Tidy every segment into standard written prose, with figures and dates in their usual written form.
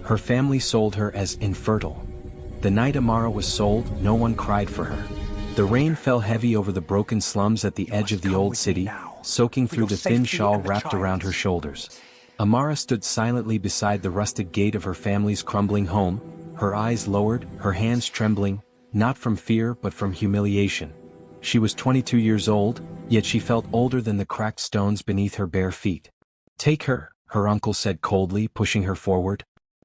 Her family sold her as infertile. The night Amara was sold, no one cried for her. The rain fell heavy over the broken slums at the edge of the old city, soaking through the thin shawl wrapped around her shoulders. Amara stood silently beside the rusted gate of her family's crumbling home, her eyes lowered, her hands trembling, not from fear but from humiliation. She was 22 years old, yet she felt older than the cracked stones beneath her bare feet. "Take her," her uncle said coldly, pushing her forward.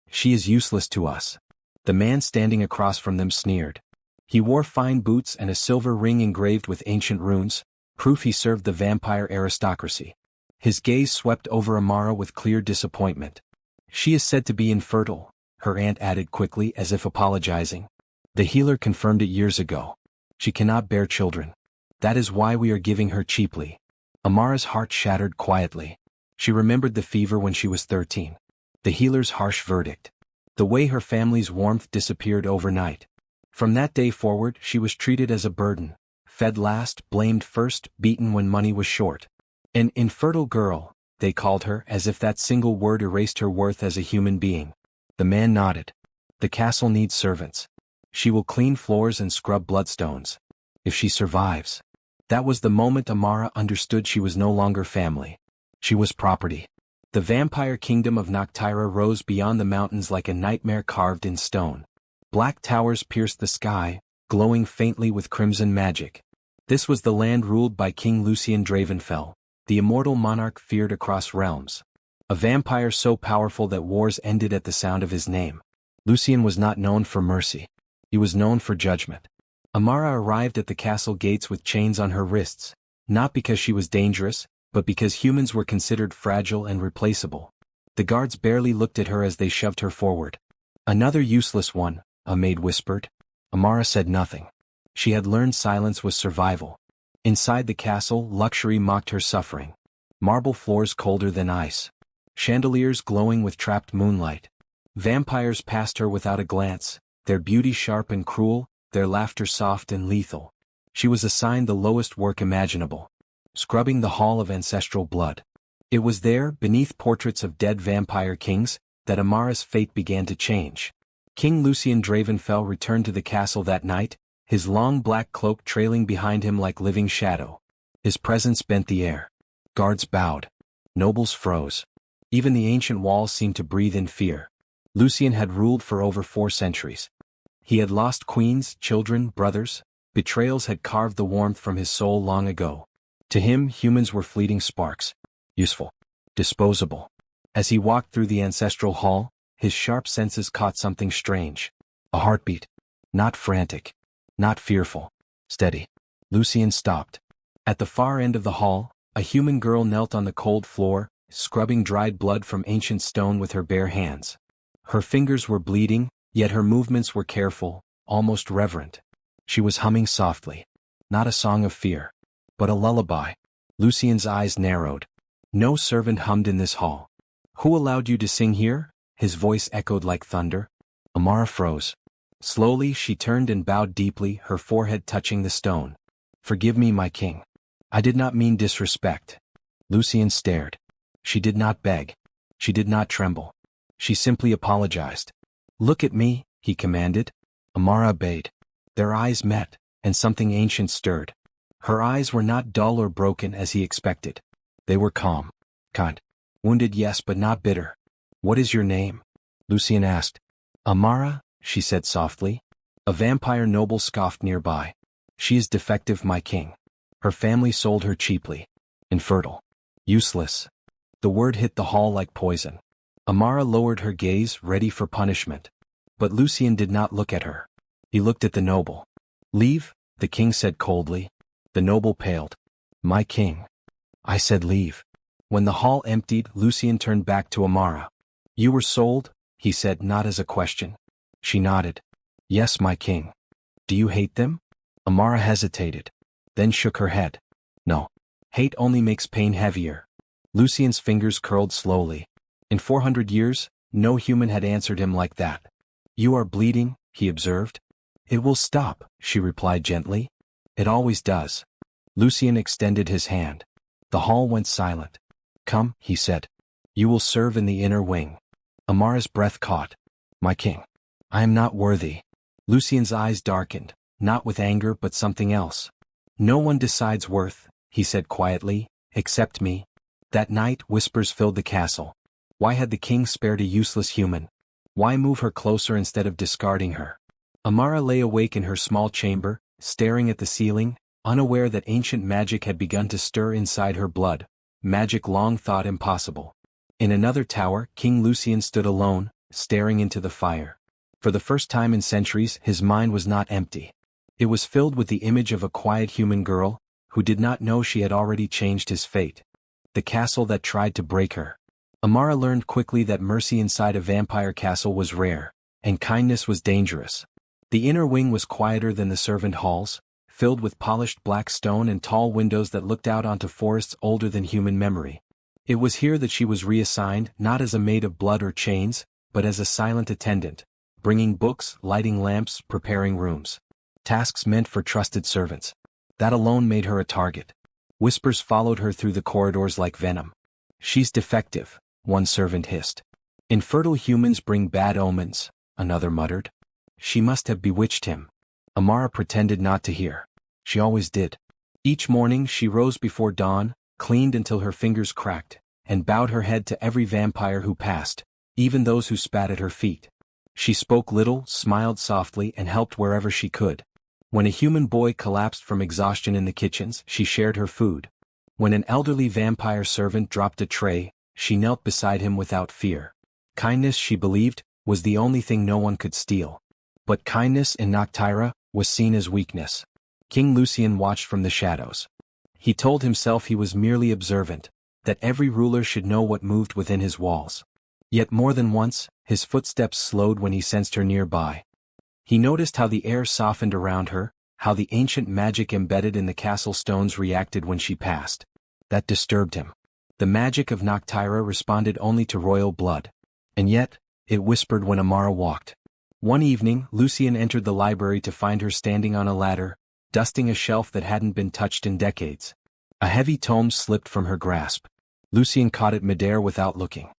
"She is useless to us." The man standing across from them sneered. He wore fine boots and a silver ring engraved with ancient runes, proof he served the vampire aristocracy. His gaze swept over Amara with clear disappointment. "She is said to be infertile," her aunt added quickly as if apologizing. "The healer confirmed it years ago. She cannot bear children. That is why we are giving her cheaply." Amara's heart shattered quietly. She remembered the fever when she was 13. The healer's harsh verdict. The way her family's warmth disappeared overnight. From that day forward, she was treated as a burden, fed last, blamed first, beaten when money was short. An infertile girl, they called her, as if that single word erased her worth as a human being. The man nodded. "The castle needs servants. She will clean floors and scrub bloodstones. If she survives." That was the moment Amara understood she was no longer family. She was property. The vampire kingdom of Noctira rose beyond the mountains like a nightmare carved in stone. Black towers pierced the sky, glowing faintly with crimson magic. This was the land ruled by King Lucien Dravenfell, the immortal monarch feared across realms. A vampire so powerful that wars ended at the sound of his name. Lucien was not known for mercy. He was known for judgment. Amara arrived at the castle gates with chains on her wrists, not because she was dangerous, but because humans were considered fragile and replaceable. The guards barely looked at her as they shoved her forward. "Another useless one," a maid whispered. Amara said nothing. She had learned silence was survival. Inside the castle, luxury mocked her suffering. Marble floors colder than ice. Chandeliers glowing with trapped moonlight. Vampires passed her without a glance, their beauty sharp and cruel, their laughter soft and lethal. She was assigned the lowest work imaginable. Scrubbing the hall of ancestral blood. It was there, beneath portraits of dead vampire kings, that Amara's fate began to change. King Lucien Dravenfell returned to the castle that night, his long black cloak trailing behind him like living shadow. His presence bent the air. Guards bowed. Nobles froze. Even the ancient walls seemed to breathe in fear. Lucien had ruled for over 4 centuries. He had lost queens, children, brothers. Betrayals had carved the warmth from his soul long ago. To him, humans were fleeting sparks. Useful. Disposable. As he walked through the ancestral hall, his sharp senses caught something strange. A heartbeat. Not frantic. Not fearful. Steady. Lucien stopped. At the far end of the hall, a human girl knelt on the cold floor, scrubbing dried blood from ancient stone with her bare hands. Her fingers were bleeding, yet her movements were careful, almost reverent. She was humming softly. Not a song of fear, but a lullaby. Lucien's eyes narrowed. No servant hummed in this hall. "Who allowed you to sing here?" His voice echoed like thunder. Amara froze. Slowly she turned and bowed deeply, her forehead touching the stone. "Forgive me, my king. I did not mean disrespect." Lucien stared. She did not beg. She did not tremble. She simply apologized. "Look at me," he commanded. Amara obeyed. Their eyes met, and something ancient stirred. Her eyes were not dull or broken as he expected. They were calm. Kind. Wounded, yes, but not bitter. "What is your name?" Lucien asked. "Amara," she said softly. A vampire noble scoffed nearby. "She is defective, my king. Her family sold her cheaply. Infertile. Useless." The word hit the hall like poison. Amara lowered her gaze, ready for punishment. But Lucien did not look at her. He looked at the noble. "Leave," the king said coldly. The noble paled. "My king." "I said leave." When the hall emptied, Lucien turned back to Amara. "You were sold?" he said, not as a question. She nodded. "Yes, my king." "Do you hate them?" Amara hesitated, then shook her head. "No. Hate only makes pain heavier." Lucien's fingers curled slowly. In 400 years, no human had answered him like that. "You are bleeding," he observed. "It will stop," she replied gently. "It always does." Lucien extended his hand. The hall went silent. "Come," he said. "You will serve in the inner wing." Amara's breath caught. My king. I am not worthy. Lucien's eyes darkened, not with anger but something else. No one decides worth, he said quietly, except me. That night whispers filled the castle. Why had the king spared a useless human? Why move her closer instead of discarding her? Amara lay awake in her small chamber, staring at the ceiling, unaware that ancient magic had begun to stir inside her blood, magic long thought impossible. In another tower, King Lucien stood alone, staring into the fire. For the first time in centuries, his mind was not empty. It was filled with the image of a quiet human girl, who did not know she had already changed his fate. The castle that tried to break her. Amara learned quickly that mercy inside a vampire castle was rare, and kindness was dangerous. The inner wing was quieter than the servant halls, filled with polished black stone and tall windows that looked out onto forests older than human memory. It was here that she was reassigned, not as a maid of blood or chains, but as a silent attendant, bringing books, lighting lamps, preparing rooms. Tasks meant for trusted servants. That alone made her a target. Whispers followed her through the corridors like venom. She's defective, one servant hissed. Infertile humans bring bad omens, another muttered. She must have bewitched him. Amara pretended not to hear. She always did. Each morning she rose before dawn, cleaned until her fingers cracked, and bowed her head to every vampire who passed, even those who spat at her feet. She spoke little, smiled softly, and helped wherever she could. When a human boy collapsed from exhaustion in the kitchens, she shared her food. When an elderly vampire servant dropped a tray, she knelt beside him without fear. Kindness, she believed, was the only thing no one could steal. But kindness in Noctira was seen as weakness. King Lucien watched from the shadows. He told himself he was merely observant, that every ruler should know what moved within his walls. Yet more than once, his footsteps slowed when he sensed her nearby. He noticed how the air softened around her, how the ancient magic embedded in the castle stones reacted when she passed. That disturbed him. The magic of Noctira responded only to royal blood. And yet, it whispered when Amara walked. One evening, Lucien entered the library to find her standing on a ladder, dusting a shelf that hadn't been touched in decades. A heavy tome slipped from her grasp. Lucien caught it midair without looking.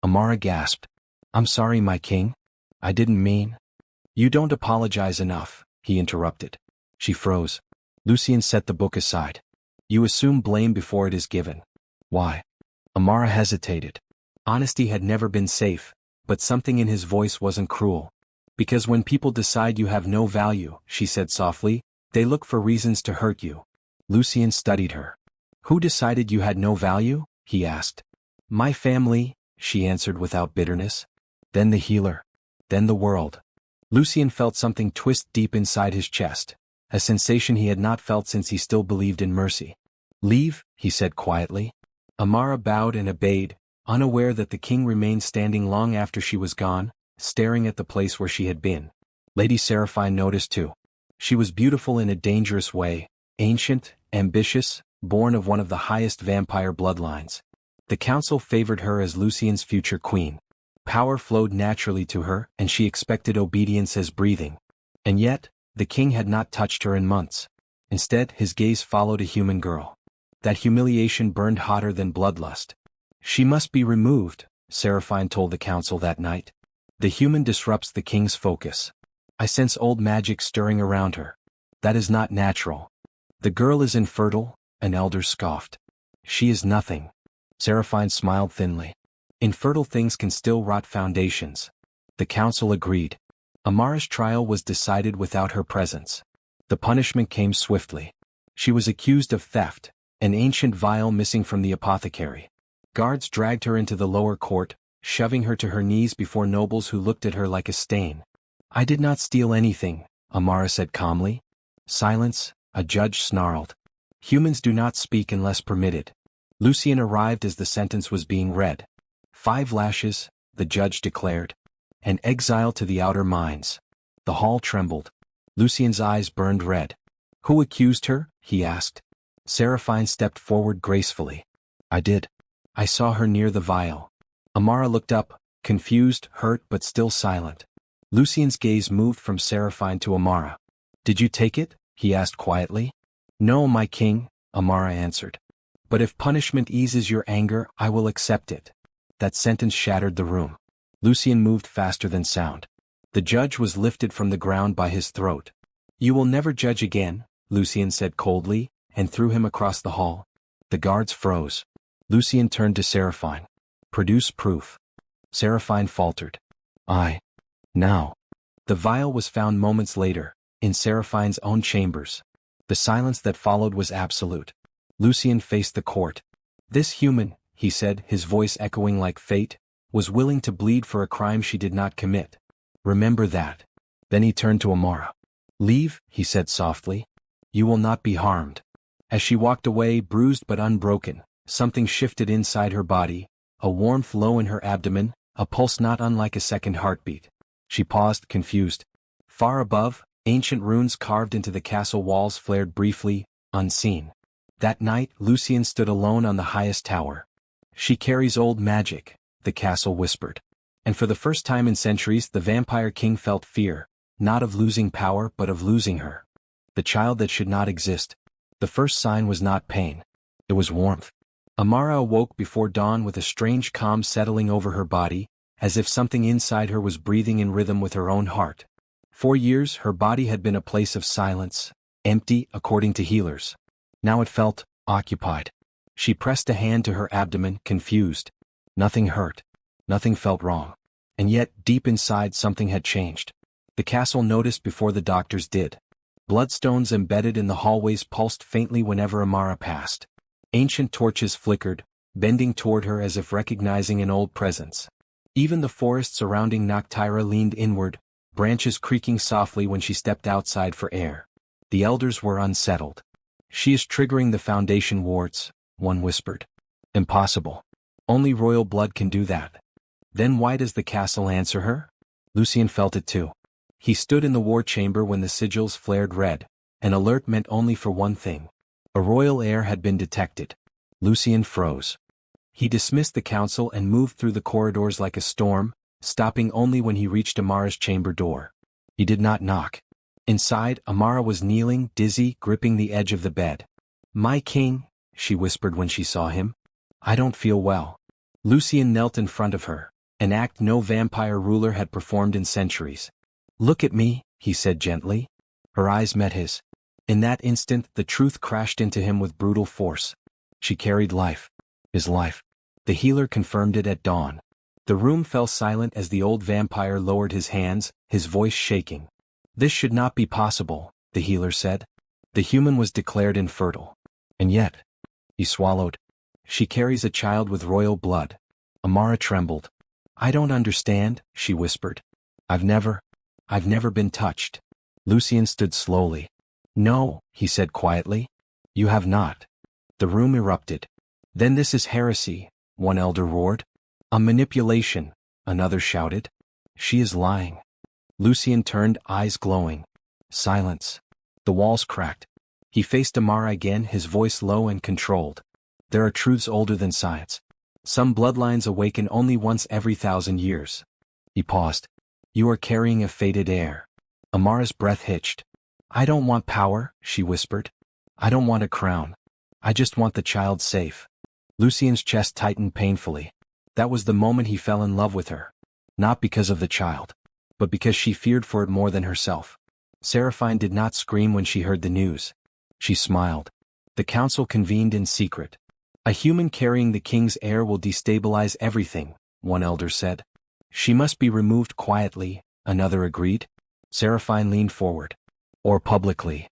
Amara gasped. "I'm sorry, my king. I didn't mean." "You don't apologize enough," he interrupted. She froze. Lucien set the book aside. "You assume blame before it is given." "Why?" Amara hesitated. Honesty had never been safe, but something in his voice wasn't cruel. "Because when people decide you have no value," she said softly, "they look for reasons to hurt you." Lucien studied her. "Who decided you had no value?" he asked. "My family," she answered without bitterness. "Then the healer. Then the world." Lucien felt something twist deep inside his chest, a sensation he had not felt since he still believed in mercy. "Leave," he said quietly. Amara bowed and obeyed, unaware that the king remained standing long after she was gone, staring at the place where she had been. Lady Seraphine noticed too. She was beautiful in a dangerous way, ancient, ambitious, born of one of the highest vampire bloodlines. The council favored her as Lucien's future queen. Power flowed naturally to her, and she expected obedience as breathing. And yet, the king had not touched her in months. Instead, his gaze followed a human girl. That humiliation burned hotter than bloodlust. "She must be removed," Seraphine told the council that night. "The human disrupts the king's focus. I sense old magic stirring around her. That is not natural." "The girl is infertile," an elder scoffed. "She is nothing." Seraphine smiled thinly. "Infertile things can still rot foundations." The council agreed. Amara's trial was decided without her presence. The punishment came swiftly. She was accused of theft, an ancient vial missing from the apothecary. Guards dragged her into the lower court, shoving her to her knees before nobles who looked at her like a stain. "I did not steal anything," Amara said calmly. "Silence," a judge snarled. "Humans do not speak unless permitted." Lucien arrived as the sentence was being read. 5 lashes, the judge declared. "An exile to the outer mines." The hall trembled. Lucien's eyes burned red. "Who accused her?" he asked. Seraphine stepped forward gracefully. "I did. I saw her near the vial." Amara looked up, confused, hurt but still silent. Lucien's gaze moved from Seraphine to Amara. "Did you take it?" he asked quietly. "No, my king," Amara answered. "But if punishment eases your anger, I will accept it." That sentence shattered the room. Lucien moved faster than sound. The judge was lifted from the ground by his throat. "You will never judge again," Lucien said coldly, and threw him across the hall. The guards froze. Lucien turned to Seraphine. "Produce proof." Seraphine faltered. Now." The vial was found moments later, in Seraphine's own chambers. The silence that followed was absolute. Lucien faced the court. "This human," he said, his voice echoing like fate, "was willing to bleed for a crime she did not commit. Remember that." Then he turned to Amara. "Leave," he said softly. "You will not be harmed." As she walked away, bruised but unbroken, something shifted inside her body, a warmth low in her abdomen, a pulse not unlike a second heartbeat. She paused, confused. Far above, ancient runes carved into the castle walls flared briefly, unseen. That night, Lucien stood alone on the highest tower. "She carries old magic," the castle whispered. And for the first time in centuries, the vampire king felt fear, not of losing power but of losing her. The child that should not exist. The first sign was not pain. It was warmth. Amara awoke before dawn with a strange calm settling over her body, as if something inside her was breathing in rhythm with her own heart. For years, her body had been a place of silence, empty according to healers. Now it felt occupied. She pressed a hand to her abdomen, confused. Nothing hurt. Nothing felt wrong. And yet, deep inside, something had changed. The castle noticed before the doctors did. Bloodstones embedded in the hallways pulsed faintly whenever Amara passed. Ancient torches flickered, bending toward her as if recognizing an old presence. Even the forest surrounding Noctira leaned inward, branches creaking softly when she stepped outside for air. The elders were unsettled. "She is triggering the foundation wards," one whispered. "Impossible. Only royal blood can do that." "Then why does the castle answer her?" Lucien felt it too. He stood in the war chamber when the sigils flared red. An alert meant only for one thing. A royal heir had been detected. Lucien froze. He dismissed the council and moved through the corridors like a storm, stopping only when he reached Amara's chamber door. He did not knock. Inside, Amara was kneeling, dizzy, gripping the edge of the bed. "My king," she whispered when she saw him. "I don't feel well." Lucien knelt in front of her, an act no vampire ruler had performed in centuries. "Look at me," he said gently. Her eyes met his. In that instant, the truth crashed into him with brutal force. She carried life. His life. The healer confirmed it at dawn. The room fell silent as the old vampire lowered his hands, his voice shaking. "This should not be possible," the healer said. "The human was declared infertile. And yet," he swallowed, "she carries a child with royal blood." Amara trembled. "I don't understand," she whispered. I've never been touched." Lucien stood slowly. "No," he said quietly. "You have not." The room erupted. "Then this is heresy," one elder roared. "A manipulation," another shouted. "She is lying." Lucien turned, eyes glowing. Silence. The walls cracked. He faced Amara again, his voice low and controlled. "There are truths older than science. Some bloodlines awaken only once every 1,000 years." He paused. "You are carrying a fated heir." Amara's breath hitched. "I don't want power," she whispered. "I don't want a crown. I just want the child safe." Lucien's chest tightened painfully. That was the moment he fell in love with her. Not because of the child, but because she feared for it more than herself. Seraphine did not scream when she heard the news. She smiled. The council convened in secret. "A human carrying the king's heir will destabilize everything," one elder said. "She must be removed quietly," another agreed. Seraphine leaned forward. "Or publicly."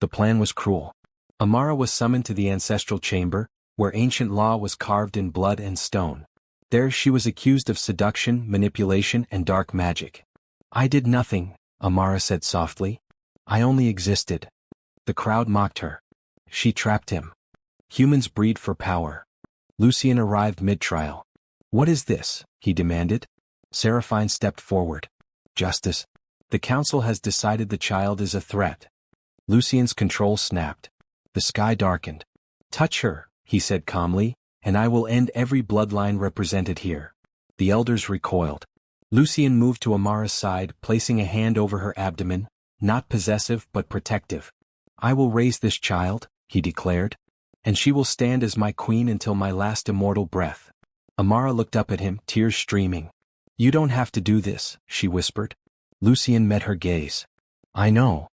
The plan was cruel. Amara was summoned to the ancestral chamber, where ancient law was carved in blood and stone. There she was accused of seduction, manipulation, and dark magic. "I did nothing," Amara said softly. "I only existed." The crowd mocked her. She trapped him. Humans breed for power. Lucien arrived mid-trial. "What is this?" he demanded. Seraphine stepped forward. "Justice. The council has decided the child is a threat." Lucien's control snapped. The sky darkened. "Touch her," he said calmly, "and I will end every bloodline represented here." The elders recoiled. Lucien moved to Amara's side, placing a hand over her abdomen, not possessive but protective. "I will raise this child," he declared, "and she will stand as my queen until my last immortal breath." Amara looked up at him, tears streaming. "You don't have to do this," she whispered. Lucien met her gaze. I know.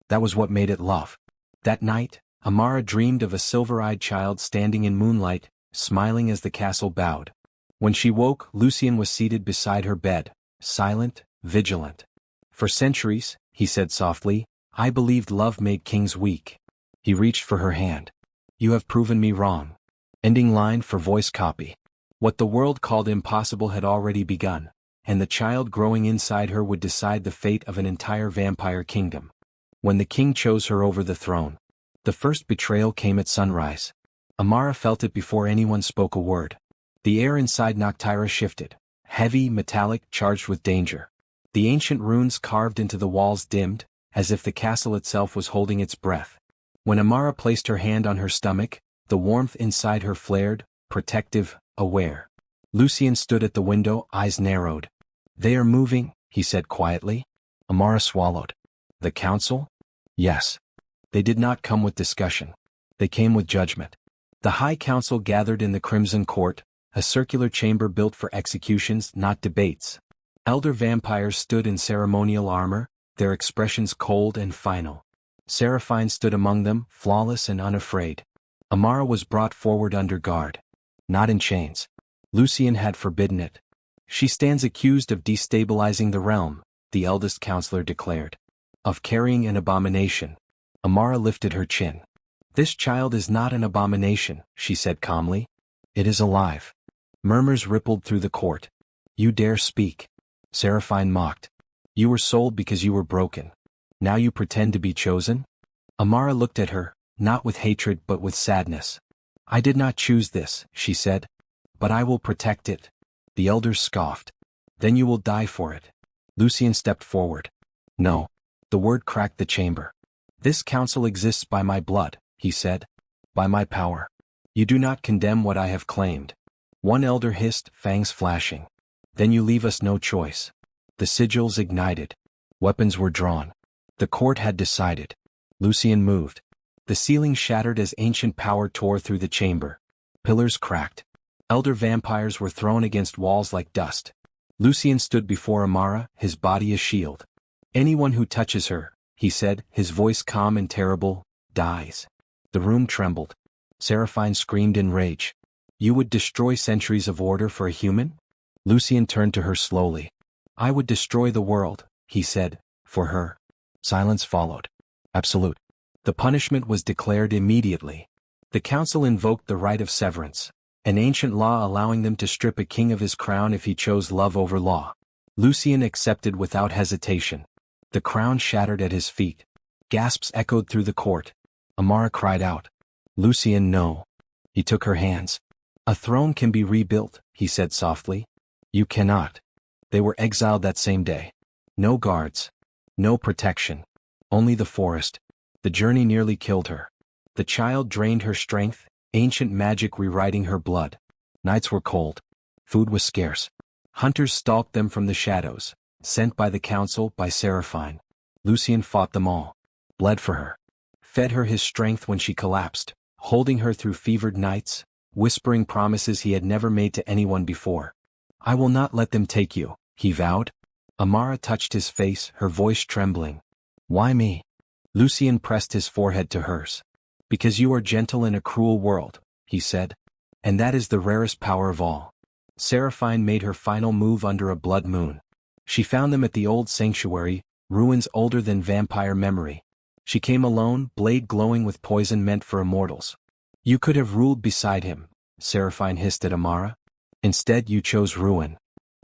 That was what made it love. That night, Amara dreamed of a silver-eyed child standing in moonlight, smiling as the castle bowed. When she woke, Lucien was seated beside her bed, silent, vigilant. For centuries, he said softly, I believed love made kings weak. He reached for her hand. You have proven me wrong. Ending line for voice copy. What the world called impossible had already begun, and the child growing inside her would decide the fate of an entire vampire kingdom. When the king chose her over the throne, the first betrayal came at sunrise. Amara felt it before anyone spoke a word. The air inside Noctira shifted, heavy, metallic, charged with danger. The ancient runes carved into the walls dimmed, as if the castle itself was holding its breath. When Amara placed her hand on her stomach, the warmth inside her flared, protective, aware. Lucien stood at the window, eyes narrowed. They are moving, he said quietly. Amara swallowed. The council? Yes. They did not come with discussion. They came with judgment. The High Council gathered in the Crimson Court, a circular chamber built for executions, not debates. Elder vampires stood in ceremonial armor, their expressions cold and final. Seraphine stood among them, flawless and unafraid. Amara was brought forward under guard. Not in chains. Lucien had forbidden it. She stands accused of destabilizing the realm, the eldest counselor declared. Of carrying an abomination. Amara lifted her chin. This child is not an abomination, she said calmly. It is alive. Murmurs rippled through the court. You dare speak. Seraphine mocked. You were sold because you were broken. Now you pretend to be chosen? Amara looked at her, not with hatred but with sadness. I did not choose this, she said. But I will protect it. The elders scoffed. Then you will die for it. Lucien stepped forward. No. The word cracked the chamber. This council exists by my blood, he said. By my power. You do not condemn what I have claimed. One elder hissed, fangs flashing. Then you leave us no choice. The sigils ignited. Weapons were drawn. The court had decided. Lucien moved. The ceiling shattered as ancient power tore through the chamber. Pillars cracked. Elder vampires were thrown against walls like dust. Lucien stood before Amara, his body a shield. Anyone who touches her, he said, his voice calm and terrible, dies. The room trembled. Seraphine screamed in rage. You would destroy centuries of order for a human? Lucien turned to her slowly. I would destroy the world, he said, for her. Silence followed. Absolute. The punishment was declared immediately. The council invoked the right of severance, an ancient law allowing them to strip a king of his crown if he chose love over law. Lucien accepted without hesitation. The crown shattered at his feet. Gasps echoed through the court. Amara cried out. Lucien, no. He took her hands. A throne can be rebuilt, he said softly. You cannot. They were exiled that same day. No guards. No protection. Only the forest. The journey nearly killed her. The child drained her strength, ancient magic rewriting her blood. Nights were cold. Food was scarce. Hunters stalked them from the shadows, sent by the council, by Seraphine. Lucien fought them all. Bled for her. Fed her his strength when she collapsed, holding her through fevered nights, whispering promises he had never made to anyone before. I will not let them take you, he vowed. Amara touched his face, her voice trembling. Why me? Lucien pressed his forehead to hers. Because you are gentle in a cruel world, he said. And that is the rarest power of all. Seraphine made her final move under a blood moon. She found them at the old sanctuary, ruins older than vampire memory. She came alone, blade glowing with poison meant for immortals. You could have ruled beside him, Seraphine hissed at Amara. Instead you chose ruin.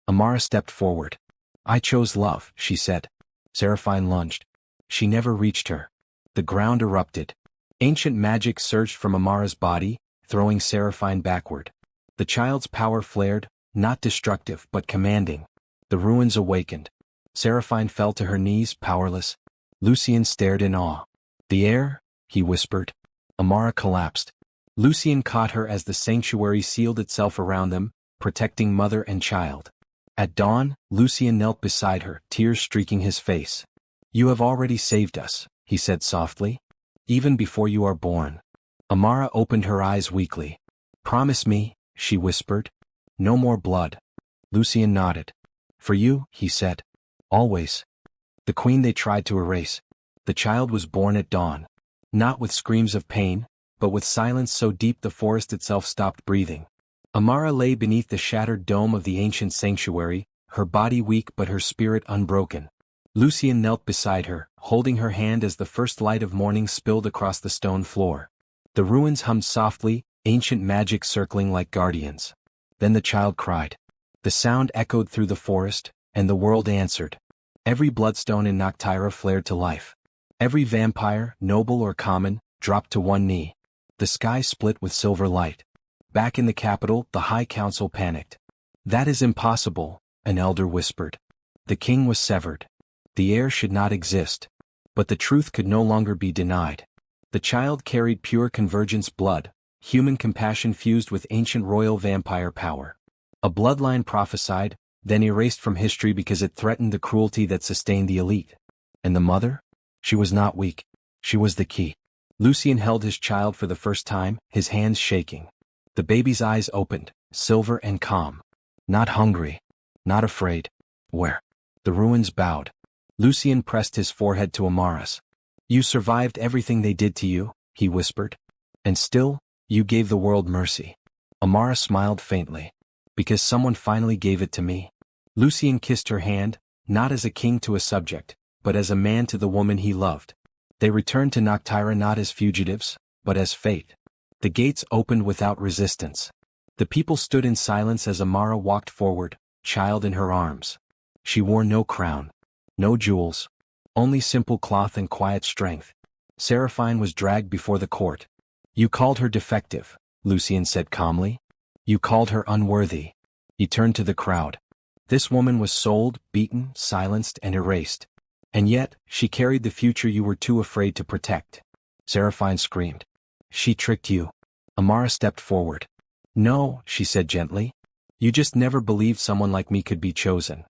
Amara stepped forward. I chose love, she said. Seraphine lunged. She never reached her. The ground erupted. Ancient magic surged from Amara's body, throwing Seraphine backward. The child's power flared, not destructive but commanding. The ruins awakened. Seraphine fell to her knees, powerless. Lucien stared in awe. The air, he whispered. Amara collapsed. Lucien caught her as the sanctuary sealed itself around them, protecting mother and child. At dawn, Lucien knelt beside her, tears streaking his face. You have already saved us, he said softly. Even before you are born. Amara opened her eyes weakly. Promise me, she whispered. No more blood. Lucien nodded. For you, he said. Always. the queen they tried to erase. The child was born at dawn. Not with screams of pain, but with silence so deep the forest itself stopped breathing. Amara lay beneath the shattered dome of the ancient sanctuary, her body weak but her spirit unbroken. Lucien knelt beside her, holding her hand as the first light of morning spilled across the stone floor. The ruins hummed softly, ancient magic circling like guardians. Then the child cried. The sound echoed through the forest, and the world answered. Every bloodstone in Noctira flared to life. Every vampire, noble or common, dropped to one knee. The sky split with silver light. Back in the capital, the High Council panicked. That is impossible, an elder whispered. The king was severed. The heir should not exist. But the truth could no longer be denied. The child carried pure convergence blood, human compassion fused with ancient royal vampire power. A bloodline prophesied, then erased from history because it threatened the cruelty that sustained the elite. And the mother? She was not weak. She was the key. Lucien held his child for the first time, his hands shaking. The baby's eyes opened, silver and calm. Not hungry. Not afraid. Where? The ruins bowed. Lucien pressed his forehead to Amara's. You survived everything they did to you, he whispered. And still, you gave the world mercy. Amara smiled faintly. Because someone finally gave it to me. Lucien kissed her hand, not as a king to a subject, but as a man to the woman he loved. They returned to Noctira not as fugitives, but as fate. The gates opened without resistance. The people stood in silence as Amara walked forward, child in her arms. She wore no crown, no jewels, only simple cloth and quiet strength. Seraphine was dragged before the court. You called her defective, Lucien said calmly. You called her unworthy. He turned to the crowd. This woman was sold, beaten, silenced, and erased. And yet, she carried the future you were too afraid to protect. Seraphine screamed. She tricked you. Amara stepped forward. No, she said gently. You just never believed someone like me could be chosen.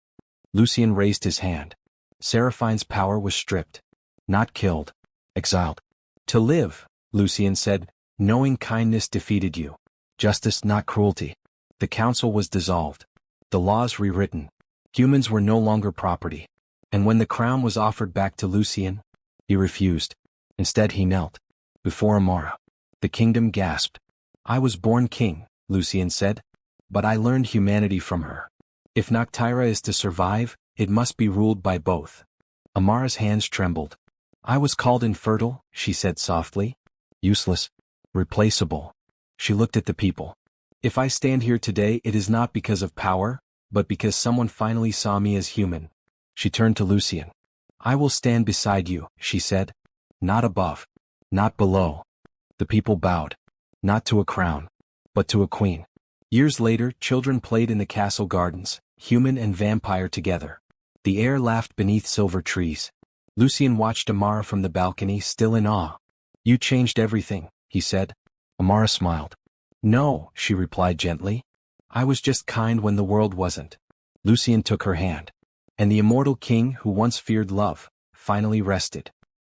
Lucien raised his hand. Seraphine's power was stripped. Not killed. Exiled. To live, Lucien said, knowing kindness defeated you. Justice, not cruelty. The council was dissolved. The laws rewritten. Humans were no longer property. And when the crown was offered back to Lucien, he refused. Instead he knelt. Before Amara. The kingdom gasped. I was born king, Lucien said. But I learned humanity from her. If Noctira is to survive, it must be ruled by both. Amara's hands trembled. I was called infertile, she said softly. Useless. Replaceable. She looked at the people. If I stand here today, it is not because of power, but because someone finally saw me as human. She turned to Lucien. I will stand beside you, she said. Not above. Not below. The people bowed. Not to a crown, but to a queen. Years later, children played in the castle gardens, human and vampire together. The air laughed beneath silver trees. Lucien watched Amara from the balcony, still in awe. You changed everything, he said. Amara smiled. No, she replied gently. I was just kind when the world wasn't. Lucien took her hand. And the immortal king who once feared love, finally rested.